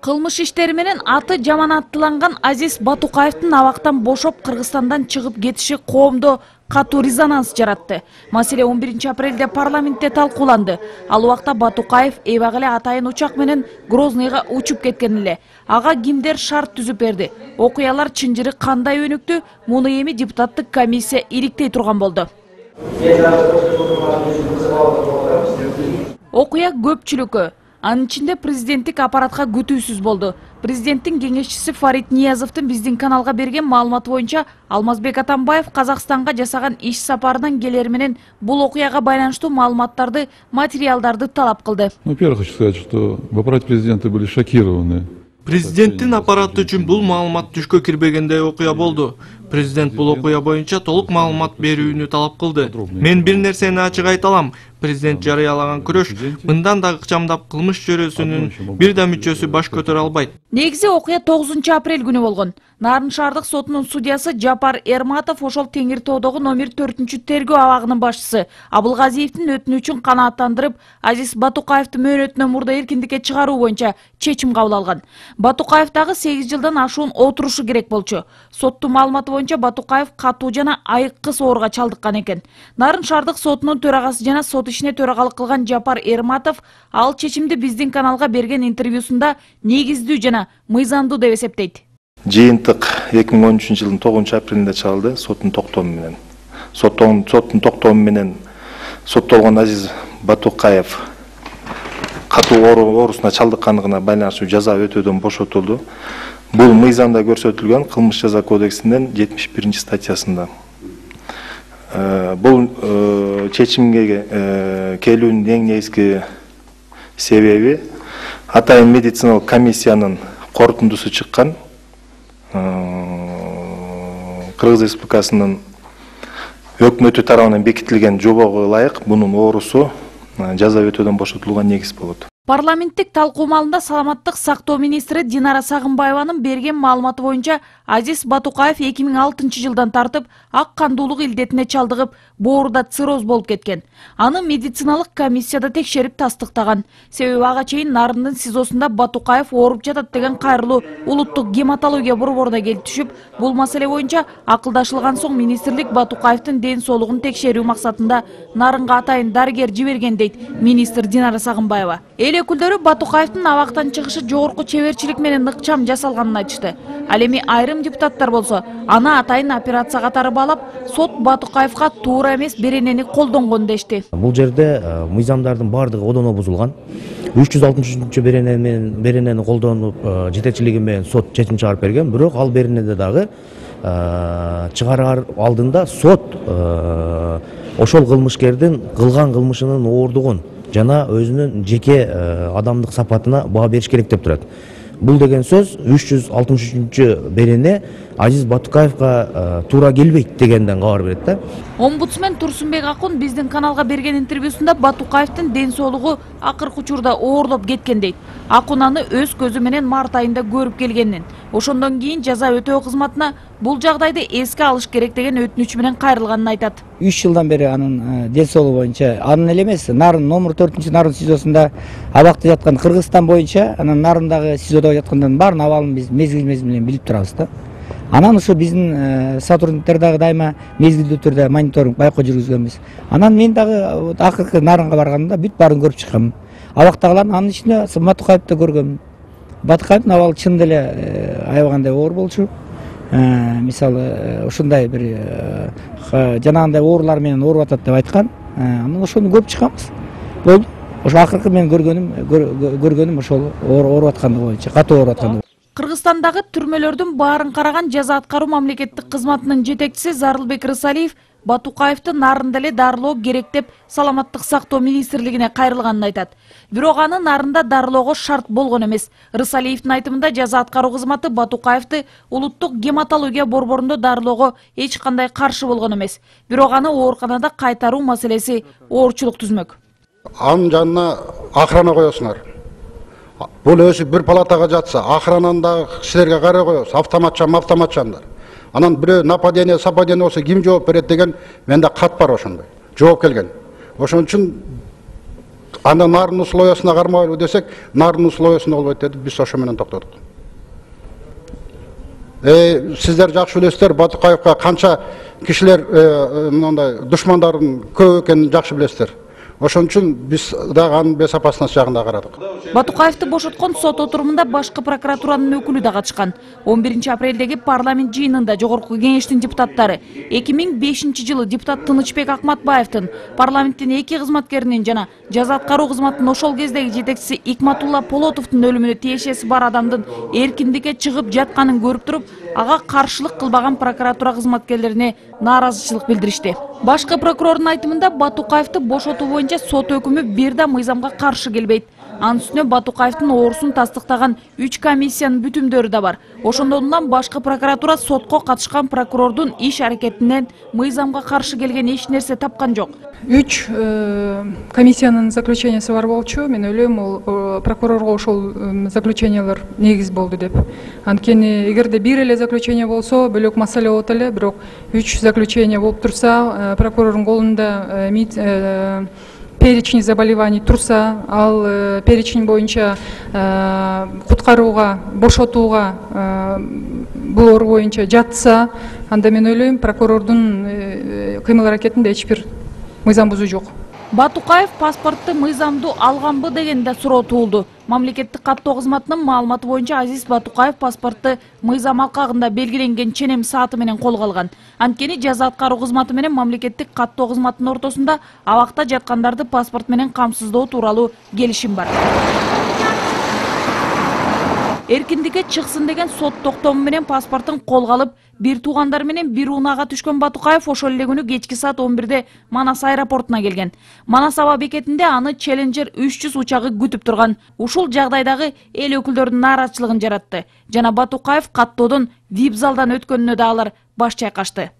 Кылмыш иштери менен аты жаманатталган Азиз Батукаевдин абактан бошоп Кыргызстандан чыгып кетиши коомдо катуу резонанс жаратты. Маселе 11-апрелде парламентте талкууланды. Ал убакта Батукаев эбак эле атайын учак менен Грозныйга учуп кеткен эле. Ага кимдер шарт түзүп берди? Окуялар чынжыры кандай өнүктү? Муну эми депутаттык комиссия иликтей турган болду. Окуя көпчүлүккө, анын ичинде президенттик аппаратка күтүүсүз болду. Президенттин кеңешчиси Фарид Ниязовдун биздин каналга берген маалыматы боюнча Алмазбек Атамбаев Казакстанга жасаган иш сапарынан келери менен бул окуяга байланыштуу маалыматтарды, материалдарды талап кылды. Во-первых, хочу сказать, что в аппарате президента были шокированы. Президенттин аппараты үчүн бул маалымат түшкө кирбегендей окуя болду. Президент бул окуя боюнча толук маалымат берүүнү талап кылды. Мен бир нерсени ачык айта алам. Президент жарыялаган күрөш мындан да ыкчамдап кылмыш чөйрөсүнүн бир да мүчөсү баш көтөрө албайт. Негизи окуя 9-апрель күнү болгон. Нарын шаардык сотунун судьясы Жапар Эрматов ошол Теңир тоодогу номер 4-тергөө абагынын башчысы Абылгазиевдин өтүнүчүн канааттандырып, Азиз Батукаевди мөөнөтүнөн мурда эркиндикке чыгаруу боюнча чечим кабыл алган. Батукаев дагы 8 жылдан ашуун отурушу керек болчу. Соттун маалыматы боюнча Батукаев катуу жана айыккыс ооруга чалдыккан экен. Нарын шаардык сотунун төрагасы жана сот ишине төрагалык кылган Жапар Эрматов ал чечимди биздин каналга берген интервьюсунда негиздүү жана мыйзамдуу деп эсептейт. Жыйынтык 2013 жылдын 9-апрелинде чалды соттун токтому менен. Соттун токтому менен соттолгон Азиз Батукаев катуу оорусуна чалдыккандыгына байланыштуу жаза өтөөдөн бошотулду. Бул мыйзамда көрсөтүлгөн кылмыш жаза кодексинин 71-статьясында. Бул чечимге келүүнүн эң негизги себеби атайын медициналык комиссиянын корутундусу чыккан. Кыргыз Республикасынын өкмөтү тарабынан бекитилген жобого ылайык бунун оорусу жаза өтөөдөн бошотулган негиз болот. Парламенттик талкуу маалында саламаттык сактоо министри Динара Сагынбаеванын берген маалыматы боюнча Азиз Батукаев 2006 жылдан тартып ак кандуулук илдетине чалдыгып, бооруда цирроз болуп кеткен. Аны медициналык комиссияда текшерип тастыктаган. Себеби ага чейин Нарындын СИЗОсунда Батукаев ооруп жатат деген кайрылуу улуттук гематология борборуна келип түшүп, бул маселе боюнча акылдашылган соң министрлик Батукаевдин ден соолугун текшерүү максатында Нарынга атайын дарыгер жиберген дейт министр Динара Сагынбаева. Эл өкүлдөрү Батукаевдин абактан чыгышы жогорку чеберчилик менен ыкчам жасалганын айтышты. Ал эми айрым депутаттар болсо, аны атайын операция катары баалап, сот Батукаевга туура эмес беренени колдонгон дешти. Бул жерде мыйзамдардын бардыгы одоно бузулган. 363-беренени колдонуп жетекчилиги менен сот чечим чыгарып берген, бирок ал беренеде дагы чыгарар алдында сот ошол кылмышкердин кылган кылмышынын оордугун жана өзүнүн жеке адамдык сапатына баа бериш керек деп турат. Бул деген сөз 363-берене Азиз Батукаевга туура келбейт дегенден кабар берет да. Омбудсмен Турсунбек Акун биздин каналга берген интервьюсунда Батукаевдин ден соолугу акыркы учурда оорлоп кеткен дейт. Акун аны өз көзү менен март айында көрүп келгенин, ошондон кийин жаза өтөө кызматына бул жагдайды эске алыш керек деген өтүнүч менен кайрылганын айтат. 3 жылдан бери анын ден соолугу боюнча анын эле эмес, Нарын номер 4-Нарын СИЗОсунда абакта жаткан Кыргызстан боюнча, анан Нарындагы СИЗОдо жаткандын баарын абалын биз мезгил менен билип турабыз да. Анан ушу биздин сотрудниктер дагы дайыма мезгилдүү түрдө мониторинг байкоо жүргүзгөнбүз. Анан мен дагы акыркы Нарынга барганда бүт баарын көрүп чыкканмын. Абактагылардын анын ичинде Батукаевди көргөм. Батукаевдин абалы чын деле аябагандай оор болчу. Мисалы ушундай бир жанагындай оорулар менен ооруп атат деп айткан. Анан ошону көрүп чыкканбыз. Болду. Ошо акыркы мен көргөнүм ошол ооруп аткандыгы боюнча, катуу ооруп аткандыгы. Кыргызстандагы түрмөлөрдүн баарын караган жаза аткаруу мамлекеттик кызматынын жетекчиси Зарылбек Рысалиев Батукаевди Нарында эле дарылоо керек деп саламаттык сактоо министрлигине кайрылганын айтат. Бирок аны Нарында дарылоого шарт болгон эмес. Рысалиевдин айтымында жаза аткаруу кызматы Батукаевди улуттук гематология борборунда дарылоого эч кандай каршы болгон эмес. Бирок аны ооруканада кайтаруу маселеси оорчулук түзмөк. Анын жанына охрана коесуңар. Бул өзү бир палатага жатса, охрананы да кишилерге карай коебуз, автоматчандар. Анан бирөө нападение, сападение болсо ким жооп берет деген менде кат бар ошондой. Жооп келген. Ошон үчүн анда нарын условиясына кармайлы десек, нарын условиясына болбойт деди, биз ошо менен токтодук. Сиздер жакшы билесиздер, Батукаевга канча кишилер мындай душмандардын көп экенин жакшы билесиздер. Ошон үчүн биз дагы анын безопасность жагында карадык. Батукаевди бошоткон сот отурумунда башкы прокуратуранын өкүлү да катышкан. 11-апрелдеги парламент жыйынында Жогорку кеңештин депутаттары 2005-жылы депутат Тынычбек Акматбаевдин, парламенттин 2 кызматкеринин жана жаза аткаруу кызматынын ошол кездеги жетекчиси Икматулла Полотовдун өлүмүнө тиешеси бар адамдын эркиндикке чыгып жатканын көрүп туруп, ага каршылык кылбаган прокуратура кызматкерлерине нааразычылык билдиришти. Башкы прокурордун айтымында Батукаевди бошотуу боюнча сот өкүмү бир да мыйзамга каршы келбейт. Анын үстүнө Батукаевдин оорусун тастыктаган 3 комиссиянын бүтүмдөрү да бар. Ошондон башкы прокуратура сотко катышкан прокурордун иш аракетинен мыйзамга каршы келген эч нерсе тапкан жок. 3 комиссиянын заключениясы бар болчу. Мен ойлойм, ол прокурорго ошол заключениялар негиз болду деп. Анткени эгерде бир эле заключение болсо, бөлөк маселе болот эле, бирок 3 заключение болуп турса, прокурордун колунда перечень заболеваний турса, ал перечень боюнча куткарууга, бошотууга бул оору боюнча жатса, анда мен ойлойм, прокурордун кыймыл аракетинде эч бир мыйзам бузуу жок. Батукаев паспортты мыйзамдуу алганбы деген да суроо туулду. Мамлекеттик каттоо кызматынын маалыматы боюнча Азиз Батукаев паспортты мыйзам алкагында белгиленген ченем сааты менен колго алган. Анткени жаза аткаруу кызматы менен мамлекеттик каттоо кызматынын ортосунда абакта жаткандарды паспорт менен камсыздоо тууралуу келишим бар. Эркиндикке чыксын деген сот токтому менен паспортун колго алып, бир туугандары менен бир унаага түшкөн Батукаев ошол эле күнү кечки саат 11-де Манас аэропортуна келген. Манас аба бекетинде аны Challenger 300 учагы күтүп турган. Ушул жагдайдагы эл өкүлдөрүнүн нааразычылыгын жаратты. Жана Батукаев каттоодон VIP залдан өткөнүнө да алар баш чайкашты.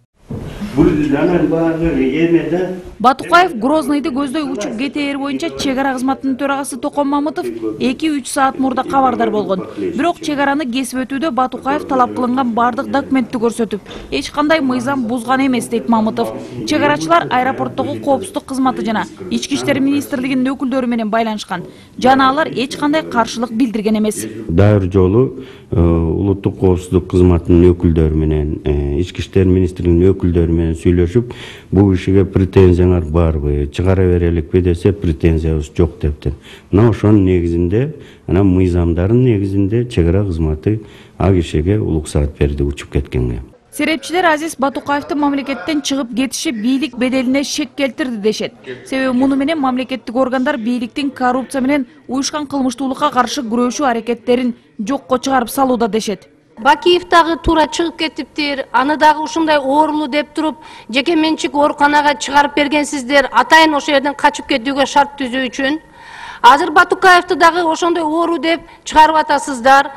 Батукаев Грозныйды көздөй учуп кетээр боюнча чек ара кызматынын төрагасы Токон Мамытов 2-3 саат мурда кабардар болгон. Бирок чек араны кесип өтүүдө Батукаев талап кылынган бардык документти көрсөтүп, эч кандай мыйзам бузган эмес дейт Мамытов. Чек арачылар аэропорттогу коопсуздук кызматы жана Ички иштер министрлигинин өкүлдөрү менен байланышкан. Жана алар эч кандай каршылык билдирген эмес. Дайыр жолу улуттук коопсуздук кызматынын өкүлдөрү менен, Ички иштер министрлигинин өкүлдөрү менен сүйлөшүп, бул ишиге претензияңар барбы, чыгара береликпи десе, претензиябыз жок дептин. Мына ошонун негизинде, анан мыйзамдардын негизинде чек ара кызматы ал кишиге уруксаат берди учуп кеткенге. Серепчилер Азиз Батукаевдин мамлекеттен чыгып кетиши бийлик беделине шек келтирди дешет. Себеби муну менен мамлекеттик органдар бийликтин коррупция менен уюшкан кылмыштуулукка каршы күрөшүү аракеттерин жокко чыгарып салууда дешет. Бакиев дагы туура чыгып кетиптир. Аны дагы ушундай оорулуу деп туруп, жеке менчик ооруканага чыгарып бергенсиздер, атайын ошол жерден качып кетүүгө шарт түзүү үчүн. Азыр Батукаевди дагы ошондой оору деп чыгарып атасыздар.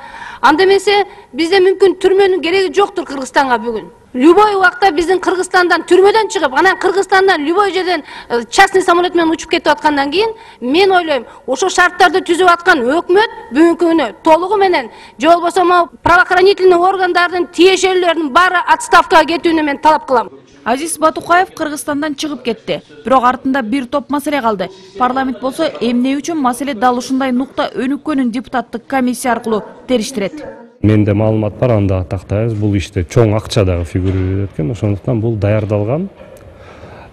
Анда эмесе бизде мүмкүн түрмөнүн кереги жоктур Кыргызстанга бүгүн. Любой убакта биздин Кыргызстандан түрмөдөн чыгып, анан Кыргызстандан любой жерден частный самолет менен учуп кетип аткандан кийин, мен ойлойм, ошо шарттарды түзүп аткан өкмөт бүгүнкү күнү толугу менен, же болбосо правоохранительный органдардын тиешелүүлөрүнүн баары отставкага кетүүнү мен талап кылам. Азиз Батукаев Кыргызстандан чыгып кетти. Бирок артында бир топ маселе калды. Парламент болсо эмне үчүн маселе дал ушундай нукта өнүккөнүн депутаттык комиссия аркылуу териштирет. Менде маалымат бар, анда тактайбыз. Бул иште чоң акча дагы фигурировать эткен. Ошондуктан бул даярдалган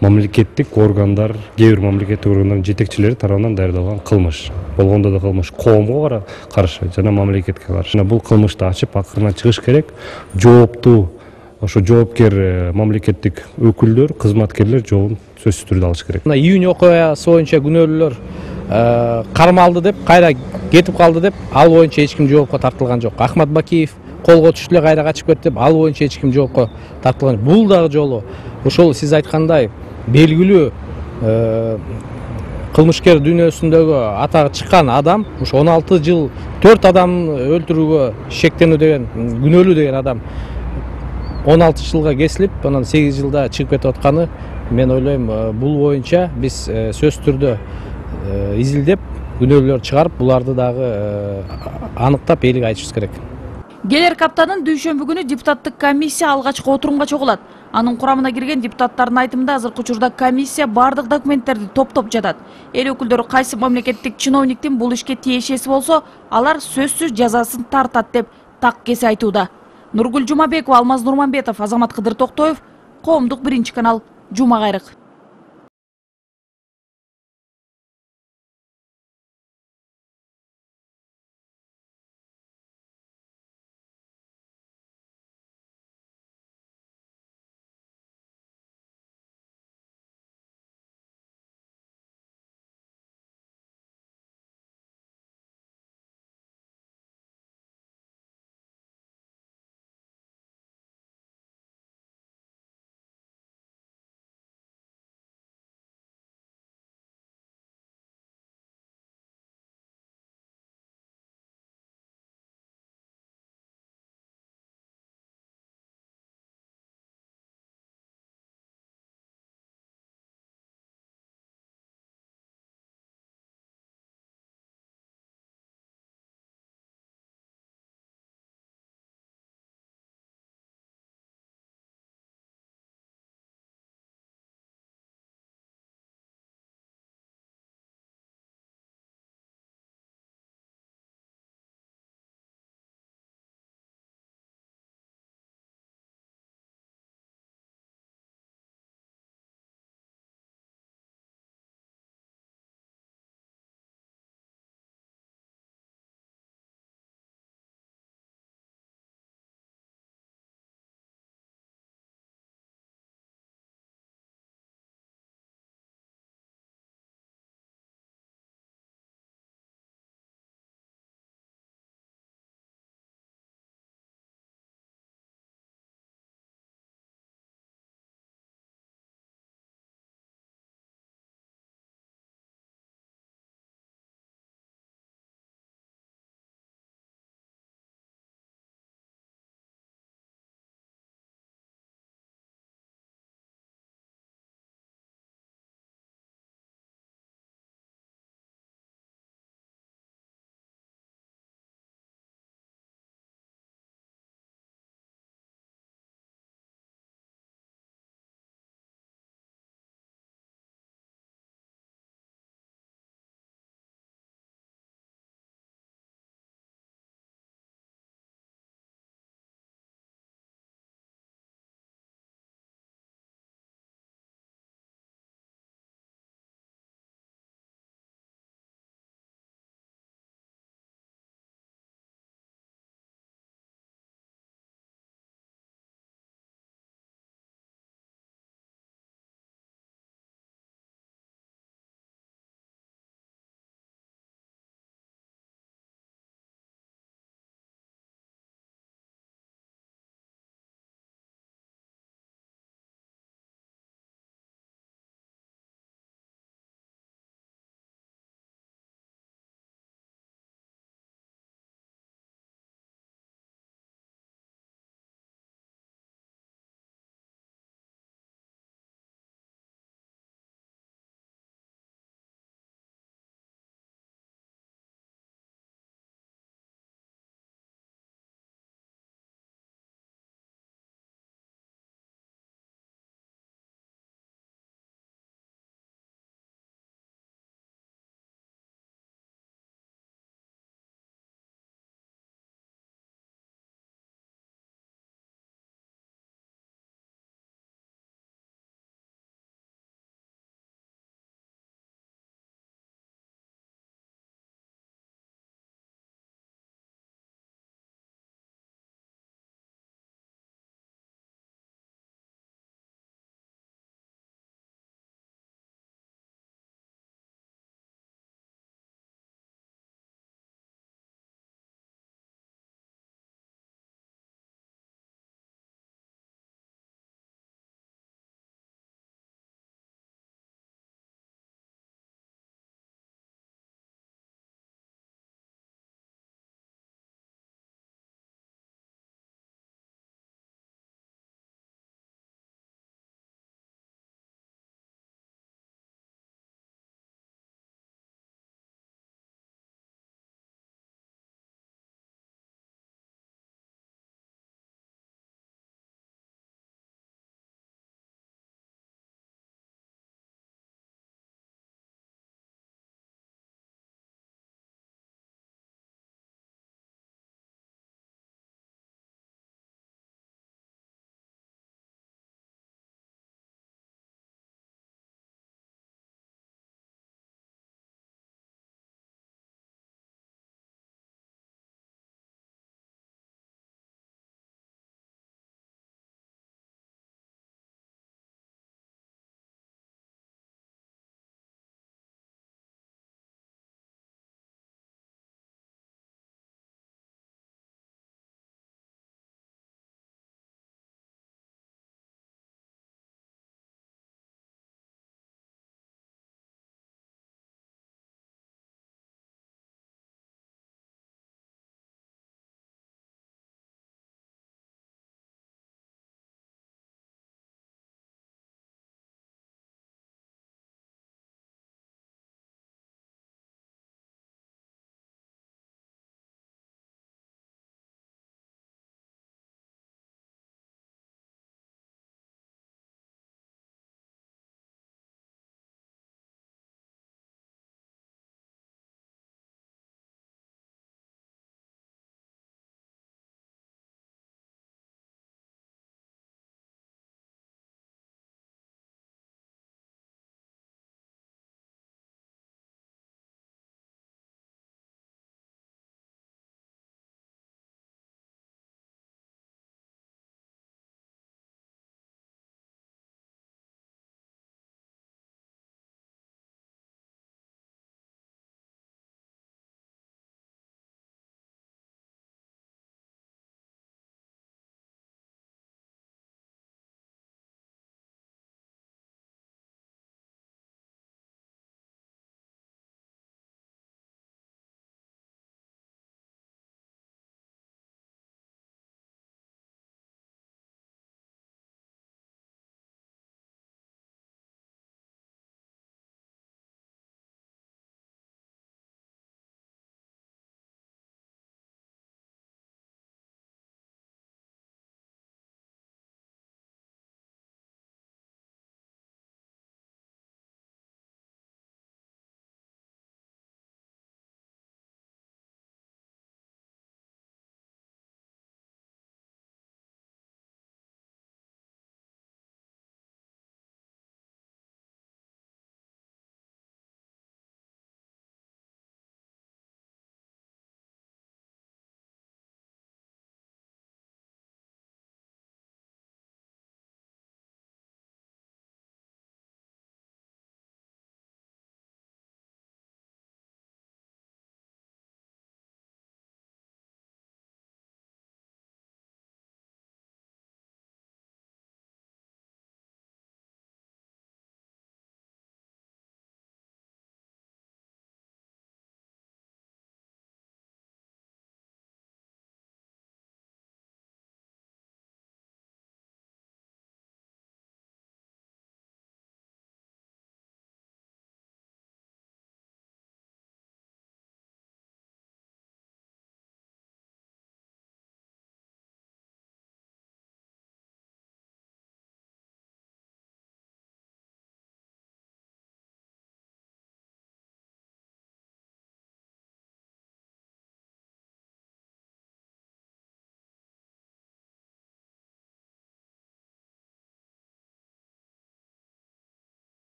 мамлекеттик органдар, кээ бир мамлекеттик органдардын жетекчилери тарабынан даярдалган кылмыш. Болгондо да кылмыш коомго каршы жана мамлекетке каршы. Бул кылмышты ачып акырына чыгыш керек. Жооптуу ошо жоопкер мамлекеттик өкүлдөр, кызматкерлер жообун сөзсүз түрдө алыш керек. Июнь окуясы боюнча күнөөлүүлөр кармалды деп, кайра кетип калды деп, ал боюнча эч ким жоопко тартылган жок. Ахмат Бакиев колго түштү эле, кайра качып кетти деп, ал боюнча эч ким жоопко тартылган. Бул дагы жолу ошол сиз айткандай белгилүү кылмышкер дүйнөсүндөгү атагы чыккан адам, ушу 16 жыл 4 адам өлтүрүүгө шектенүү деген, күнөөлүү деген адам 16 жылга кесилип, анан 8 жылда чыгып кетип атканы, мен ойлойм, бул боюнча биз сөзсүз түрдө изилдеп, күнөөлөр чыгарып, буларды дагы аныктап элге айтышыбыз керек. Келер аптанын дүйшөмбү күнү депутаттык комиссия алгачкы отурумга чогулат. Анын курамына кирген депутаттардын айтымында азыркы учурда комиссия бардык документтерди топтоп жатат. Эл өкүлдөрү кайсы мамлекеттик чиновниктин бул ишке тиешеси болсо, алар сөзсүз жазасын тартат деп так кесе айтууда. Нургүл Жумабекова, Алмаз Нурманбетов, Азамат Кыдыр Токтоев, Коомдук 1 канал, Жума Кайрык.